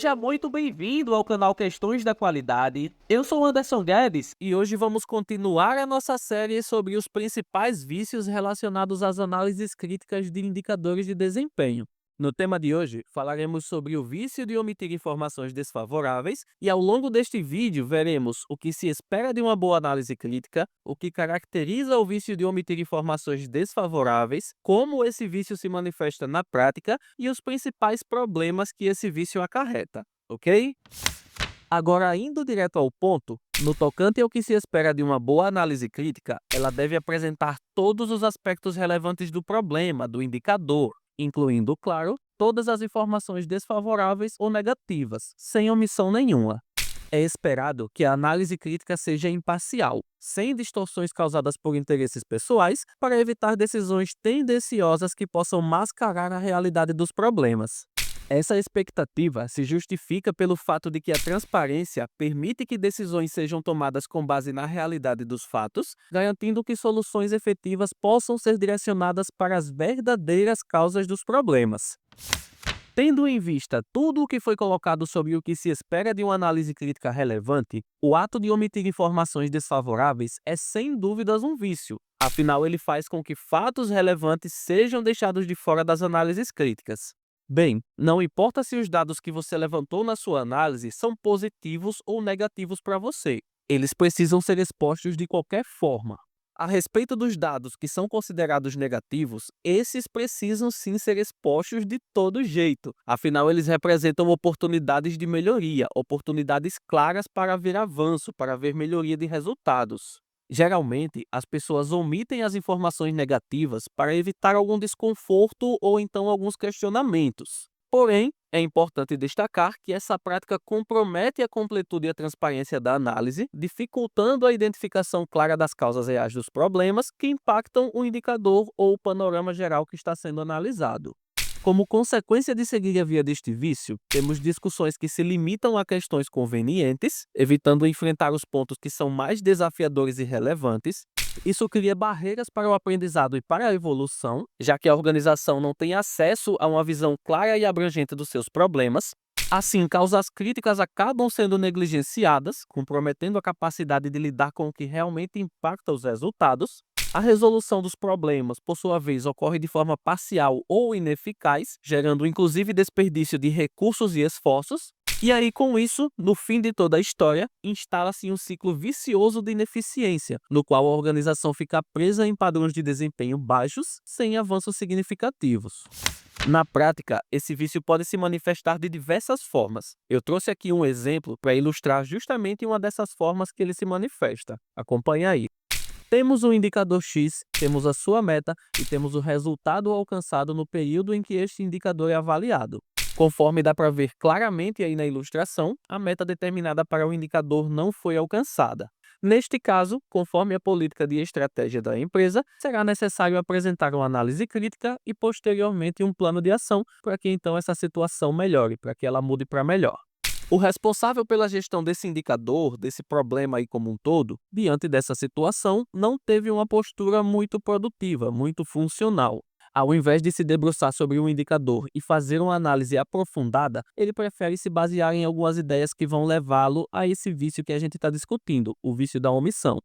Seja muito bem-vindo ao canal Questões da Qualidade. Eu sou Anderson Guedes e hoje vamos continuar a nossa série sobre os principais vícios relacionados às análises críticas de indicadores de desempenho. No tema de hoje, falaremos sobre o vício de omitir informações desfavoráveis e ao longo deste vídeo veremos o que se espera de uma boa análise crítica, o que caracteriza o vício de omitir informações desfavoráveis, como esse vício se manifesta na prática e os principais problemas que esse vício acarreta, ok? Agora, indo direto ao ponto, no tocante ao que se espera de uma boa análise crítica, ela deve apresentar todos os aspectos relevantes do problema, do indicador, incluindo, claro, todas as informações desfavoráveis ou negativas, sem omissão nenhuma. É esperado que a análise crítica seja imparcial, sem distorções causadas por interesses pessoais, para evitar decisões tendenciosas que possam mascarar a realidade dos problemas. Essa expectativa se justifica pelo fato de que a transparência permite que decisões sejam tomadas com base na realidade dos fatos, garantindo que soluções efetivas possam ser direcionadas para as verdadeiras causas dos problemas. Tendo em vista tudo o que foi colocado sobre o que se espera de uma análise crítica relevante, o ato de omitir informações desfavoráveis é sem dúvidas um vício. Afinal, ele faz com que fatos relevantes sejam deixados de fora das análises críticas. Bem, não importa se os dados que você levantou na sua análise são positivos ou negativos para você, eles precisam ser expostos de qualquer forma. A respeito dos dados que são considerados negativos, esses precisam sim ser expostos de todo jeito, afinal eles representam oportunidades de melhoria, oportunidades claras para haver avanço, para haver melhoria de resultados. Geralmente, as pessoas omitem as informações negativas para evitar algum desconforto ou então alguns questionamentos. Porém, é importante destacar que essa prática compromete a completude e a transparência da análise, dificultando a identificação clara das causas reais dos problemas que impactam o indicador ou o panorama geral que está sendo analisado. Como consequência de seguir a via deste vício, temos discussões que se limitam a questões convenientes, evitando enfrentar os pontos que são mais desafiadores e relevantes. Isso cria barreiras para o aprendizado e para a evolução, já que a organização não tem acesso a uma visão clara e abrangente dos seus problemas. Assim, causas críticas acabam sendo negligenciadas, comprometendo a capacidade de lidar com o que realmente impacta os resultados. A resolução dos problemas, por sua vez, ocorre de forma parcial ou ineficaz, gerando inclusive desperdício de recursos e esforços. E aí, com isso, no fim de toda a história, instala-se um ciclo vicioso de ineficiência, no qual a organização fica presa em padrões de desempenho baixos, sem avanços significativos. Na prática, esse vício pode se manifestar de diversas formas. Eu trouxe aqui um exemplo para ilustrar justamente uma dessas formas que ele se manifesta. Acompanhe aí. Temos o indicador X, temos a sua meta e temos o resultado alcançado no período em que este indicador é avaliado. Conforme dá para ver claramente aí na ilustração, a meta determinada para o indicador não foi alcançada. Neste caso, conforme a política de estratégia da empresa, será necessário apresentar uma análise crítica e posteriormente um plano de ação para que então essa situação melhore, para que ela mude para melhor. O responsável pela gestão desse indicador, desse problema aí como um todo, diante dessa situação, não teve uma postura muito produtiva, muito funcional. Ao invés de se debruçar sobre um indicador e fazer uma análise aprofundada, ele prefere se basear em algumas ideias que vão levá-lo a esse vício que a gente está discutindo, o vício da omissão.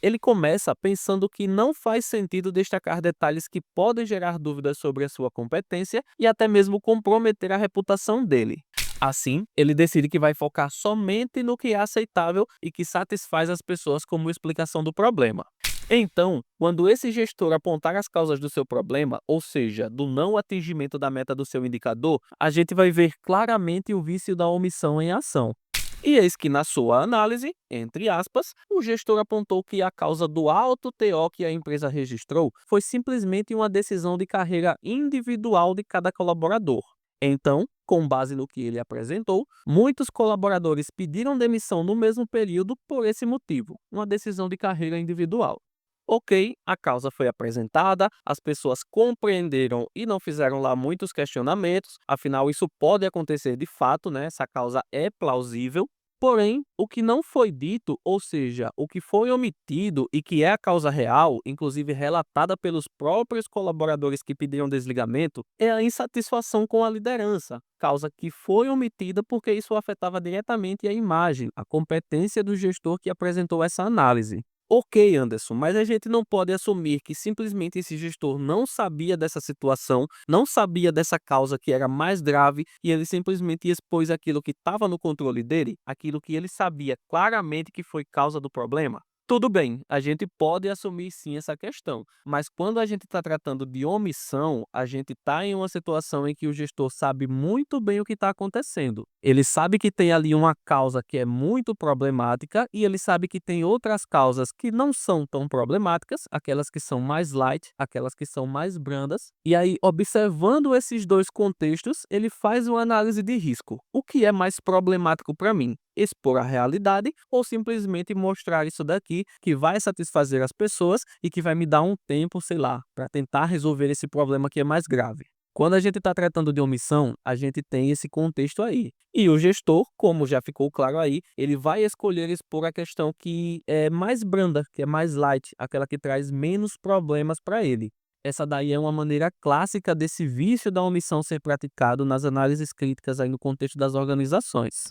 Ele começa pensando que não faz sentido destacar detalhes que podem gerar dúvidas sobre a sua competência e até mesmo comprometer a reputação dele. Assim, ele decide que vai focar somente no que é aceitável e que satisfaz as pessoas como explicação do problema. Então, quando esse gestor apontar as causas do seu problema, ou seja, do não atingimento da meta do seu indicador, a gente vai ver claramente o vício da omissão em ação. E eis que na sua análise, entre aspas, o gestor apontou que a causa do alto TO que a empresa registrou foi simplesmente uma decisão de carreira individual de cada colaborador. Então, com base no que ele apresentou, muitos colaboradores pediram demissão no mesmo período por esse motivo, uma decisão de carreira individual. Ok, a causa foi apresentada, as pessoas compreenderam e não fizeram lá muitos questionamentos, afinal isso pode acontecer de fato, né? Essa causa é plausível. Porém, o que não foi dito, ou seja, o que foi omitido e que é a causa real, inclusive relatada pelos próprios colaboradores que pediram desligamento, é a insatisfação com a liderança, causa que foi omitida porque isso afetava diretamente a imagem, a competência do gestor que apresentou essa análise. Ok, Anderson, mas a gente não pode assumir que simplesmente esse gestor não sabia dessa situação, não sabia dessa causa que era mais grave e ele simplesmente expôs aquilo que estava no controle dele, aquilo que ele sabia claramente que foi causa do problema. Tudo bem, a gente pode assumir sim essa questão, mas quando a gente está tratando de omissão, a gente está em uma situação em que o gestor sabe muito bem o que está acontecendo. Ele sabe que tem ali uma causa que é muito problemática e ele sabe que tem outras causas que não são tão problemáticas, aquelas que são mais light, aquelas que são mais brandas. E aí, observando esses dois contextos, ele faz uma análise de risco. O que é mais problemático para mim? Expor a realidade ou simplesmente mostrar isso daqui que vai satisfazer as pessoas e que vai me dar um tempo, sei lá, para tentar resolver esse problema que é mais grave. Quando a gente está tratando de omissão, a gente tem esse contexto aí. E o gestor, como já ficou claro aí, ele vai escolher expor a questão que é mais branda, que é mais light, aquela que traz menos problemas para ele. Essa daí é uma maneira clássica desse vício da omissão ser praticado nas análises críticas aí no contexto das organizações.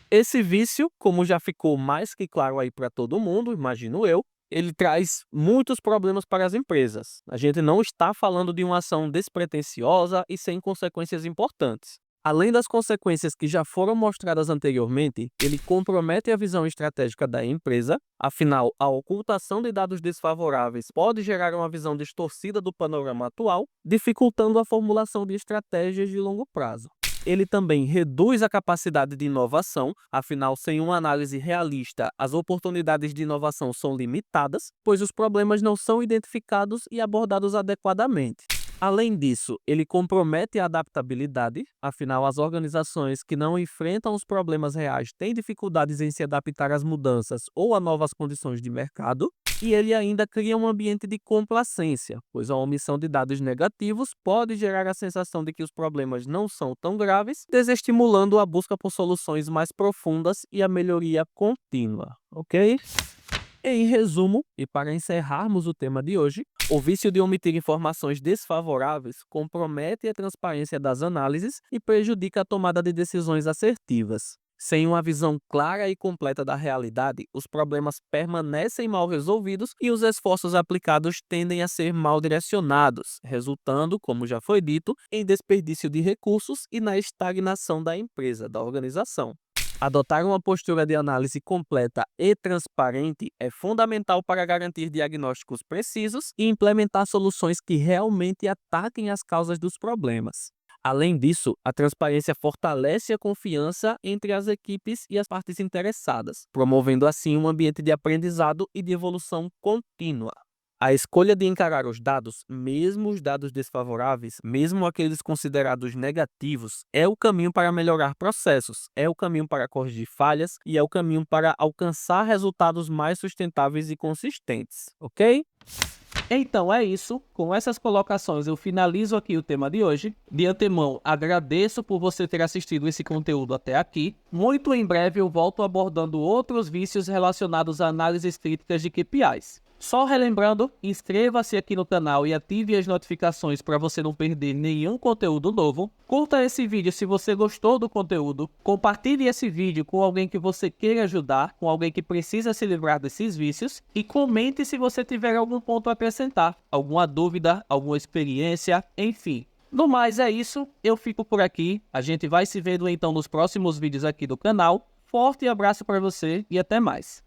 Esse vício, como já ficou mais que claro aí para todo mundo, imagino eu, ele traz muitos problemas para as empresas. A gente não está falando de uma ação despretensiosa e sem consequências importantes. Além das consequências que já foram mostradas anteriormente, ele compromete a visão estratégica da empresa, afinal, a ocultação de dados desfavoráveis pode gerar uma visão distorcida do panorama atual, dificultando a formulação de estratégias de longo prazo. Ele também reduz a capacidade de inovação, afinal, sem uma análise realista, as oportunidades de inovação são limitadas, pois os problemas não são identificados e abordados adequadamente. Além disso, ele compromete a adaptabilidade, afinal, as organizações que não enfrentam os problemas reais têm dificuldades em se adaptar às mudanças ou a novas condições de mercado. E ele ainda cria um ambiente de complacência, pois a omissão de dados negativos pode gerar a sensação de que os problemas não são tão graves, desestimulando a busca por soluções mais profundas e a melhoria contínua, ok? Em resumo, e para encerrarmos o tema de hoje, o vício de omitir informações desfavoráveis compromete a transparência das análises e prejudica a tomada de decisões assertivas. Sem uma visão clara e completa da realidade, os problemas permanecem mal resolvidos e os esforços aplicados tendem a ser mal direcionados, resultando, como já foi dito, em desperdício de recursos e na estagnação da empresa, da organização. Adotar uma postura de análise completa e transparente é fundamental para garantir diagnósticos precisos e implementar soluções que realmente ataquem as causas dos problemas. Além disso, a transparência fortalece a confiança entre as equipes e as partes interessadas, promovendo assim um ambiente de aprendizado e de evolução contínua. A escolha de encarar os dados, mesmo os dados desfavoráveis, mesmo aqueles considerados negativos, é o caminho para melhorar processos, é o caminho para corrigir falhas e é o caminho para alcançar resultados mais sustentáveis e consistentes, ok? Então é isso, com essas colocações eu finalizo aqui o tema de hoje. De antemão, agradeço por você ter assistido esse conteúdo até aqui. Muito em breve eu volto abordando outros vícios relacionados a análises críticas de KPIs. Só relembrando, inscreva-se aqui no canal e ative as notificações para você não perder nenhum conteúdo novo. Curta esse vídeo se você gostou do conteúdo. Compartilhe esse vídeo com alguém que você queira ajudar, com alguém que precisa se livrar desses vícios. E comente se você tiver algum ponto a acrescentar, alguma dúvida, alguma experiência, enfim. No mais é isso, eu fico por aqui. A gente vai se vendo então nos próximos vídeos aqui do canal. Forte abraço para você e até mais.